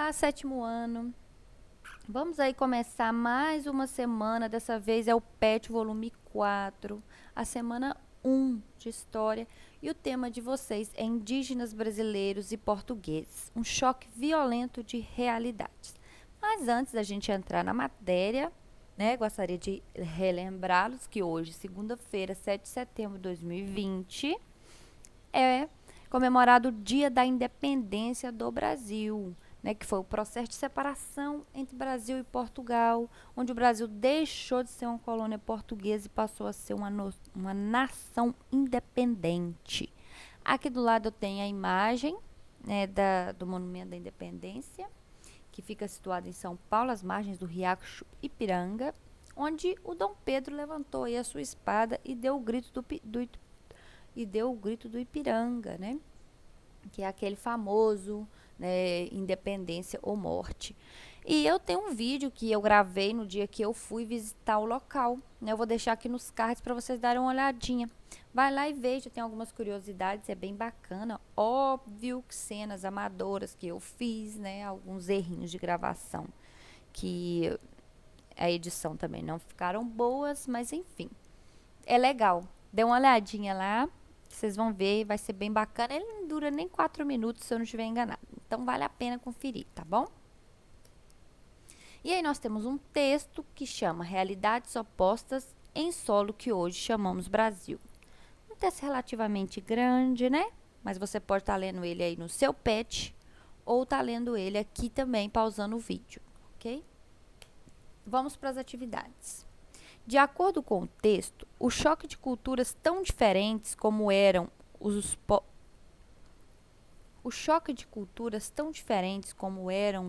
Olá, sétimo ano. Vamos aí começar mais uma semana. Dessa vez é o PET volume 4, a semana 1 de História. E o tema de vocês é Indígenas Brasileiros e Portugueses, um choque violento de realidades. Mas antes da gente entrar na matéria, gostaria de relembrá-los que hoje, segunda-feira, 7 de setembro de 2020, é comemorado o Dia da Independência do Brasil, que foi o processo de separação entre Brasil e Portugal, onde o Brasil deixou de ser uma colônia portuguesa e passou a ser uma nação independente. Aqui do lado eu tenho a imagem do Monumento da Independência, que fica situado em São Paulo, às margens do Riacho Ipiranga, onde o Dom Pedro levantou aí a sua espada e deu o grito do Ipiranga, que é aquele famoso, independência ou morte. E eu tenho um vídeo que eu gravei no dia que eu fui visitar o local, eu vou deixar aqui nos cards para vocês darem uma olhadinha. Vai lá e veja, tem algumas curiosidades, é bem bacana. Óbvio que cenas amadoras que eu fiz, alguns errinhos de gravação que a edição também não ficaram boas, mas enfim, é legal. Dê uma olhadinha lá, vocês vão ver, vai ser bem bacana. Ele não dura nem 4 minutos, se eu não estiver enganado. Então, vale a pena conferir, tá bom? E aí nós temos um texto que chama Realidades Opostas em Solo que hoje chamamos Brasil. Um texto relativamente grande, Mas você pode estar lendo ele aí no seu pet ou estar lendo ele aqui também, pausando o vídeo, ok? Vamos para as atividades. De acordo com o texto, o choque de culturas tão diferentes como eram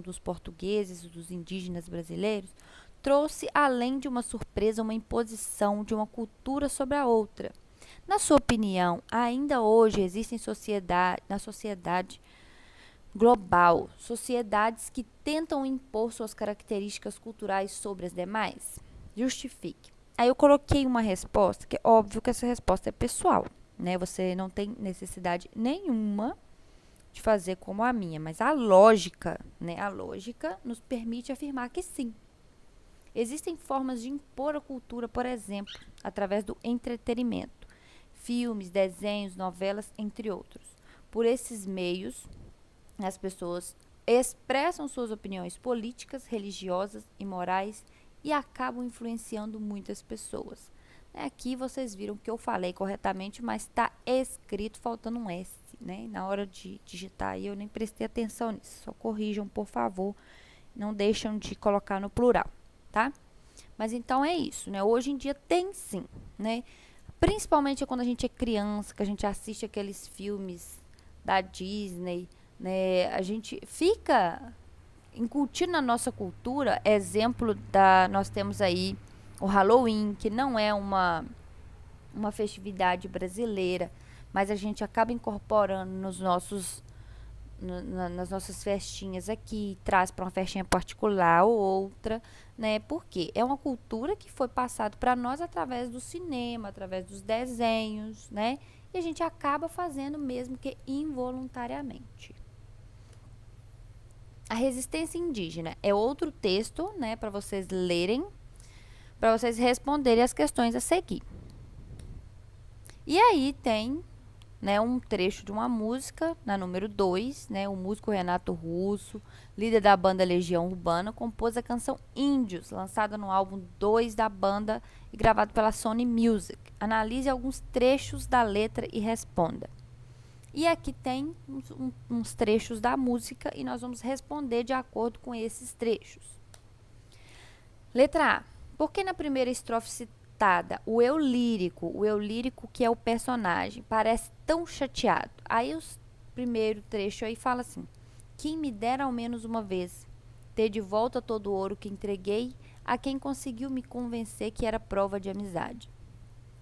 dos portugueses e dos indígenas brasileiros trouxe, além de uma surpresa, uma imposição de uma cultura sobre a outra. Na sua opinião, ainda hoje existem na sociedade global, sociedades que tentam impor suas características culturais sobre as demais? Justifique. Aí eu coloquei uma resposta, que é óbvio que essa resposta é pessoal, Você não tem necessidade nenhuma de fazer como a minha, mas a lógica, A lógica nos permite afirmar que sim. Existem formas de impor a cultura, por exemplo, através do entretenimento, filmes, desenhos, novelas, entre outros. Por esses meios, as pessoas expressam suas opiniões políticas, religiosas e morais e acabam influenciando muitas pessoas. Aqui vocês viram que eu falei corretamente, mas está escrito faltando um S, Na hora de digitar aí eu nem prestei atenção nisso. Só corrijam, por favor. Não deixam de colocar no plural, tá? Mas então é isso, Hoje em dia tem sim, Principalmente quando a gente é criança, que a gente assiste aqueles filmes da Disney, A gente fica incutindo na nossa cultura. Nós temos aí o Halloween, que não é uma festividade brasileira, mas a gente acaba incorporando nas nossas festinhas aqui, traz para uma festinha particular ou outra, Porque é uma cultura que foi passada para nós através do cinema, através dos desenhos, E a gente acaba fazendo mesmo que involuntariamente. A resistência indígena é outro texto, para vocês lerem, para vocês responderem as questões a seguir. E aí tem, um trecho de uma música, na número 2, O músico Renato Russo, líder da banda Legião Urbana, compôs a canção Índios, lançada no álbum 2 da banda e gravado pela Sony Music. Analise alguns trechos da letra e responda. E aqui tem uns trechos da música e nós vamos responder de acordo com esses trechos. Letra A. Por que na primeira estrofe citada o eu lírico que é o personagem, parece tão chateado? Aí o primeiro trecho aí fala assim: quem me dera ao menos uma vez ter de volta todo o ouro que entreguei a quem conseguiu me convencer que era prova de amizade.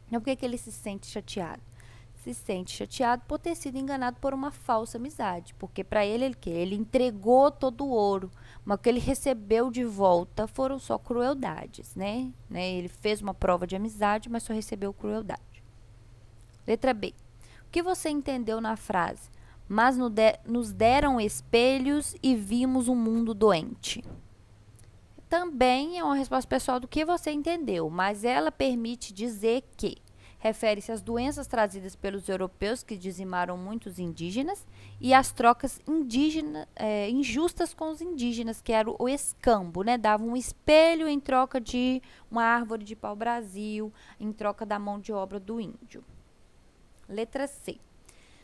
Então, por que ele se sente chateado? Se sente chateado por ter sido enganado por uma falsa amizade, porque para ele ele entregou todo o ouro, mas o que ele recebeu de volta foram só crueldades, Ele fez uma prova de amizade, mas só recebeu crueldade. Letra B. O que você entendeu na frase? mas nos deram espelhos e vimos um mundo doente. Também é uma resposta pessoal do que você entendeu, mas ela permite dizer que refere-se às doenças trazidas pelos europeus que dizimaram muitos indígenas e às trocas injustas com os indígenas, que era o escambo, né? Dava um espelho em troca de uma árvore de pau-brasil, em troca da mão de obra do índio. Letra C.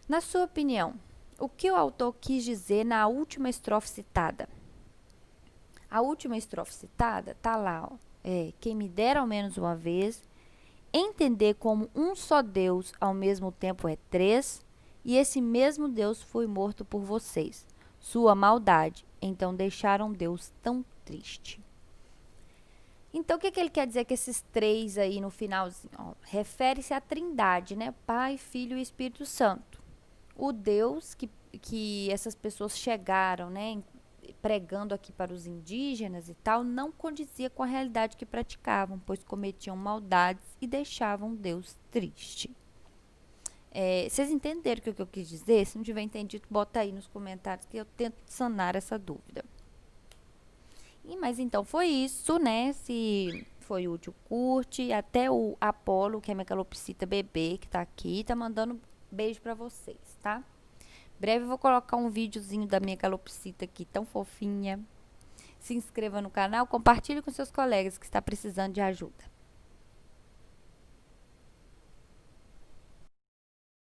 Na sua opinião, o que o autor quis dizer na última estrofe citada? A última estrofe citada tá lá, ó. Quem me dera ao menos uma vez entender como um só Deus ao mesmo tempo é três, e esse mesmo Deus foi morto por vocês. Sua maldade, então deixaram Deus tão triste. Então, o que ele quer dizer que esses três aí no finalzinho? Refere-se à Trindade, né? Pai, Filho e Espírito Santo. O Deus que essas pessoas chegaram, né, pregando aqui para os indígenas e tal, não condizia com a realidade que praticavam, pois cometiam maldades e deixavam Deus triste. Vocês entenderam o que eu quis dizer? Se não tiver entendido, bota aí nos comentários que eu tento sanar essa dúvida. Mas então foi isso, né? Se foi útil, curte. Até o Apolo, que é minha calopsita bebê, que tá aqui, tá mandando beijo pra vocês, tá? Breve eu vou colocar um videozinho da minha calopsita aqui, tão fofinha. Se inscreva no canal, compartilhe com seus colegas que está precisando de ajuda.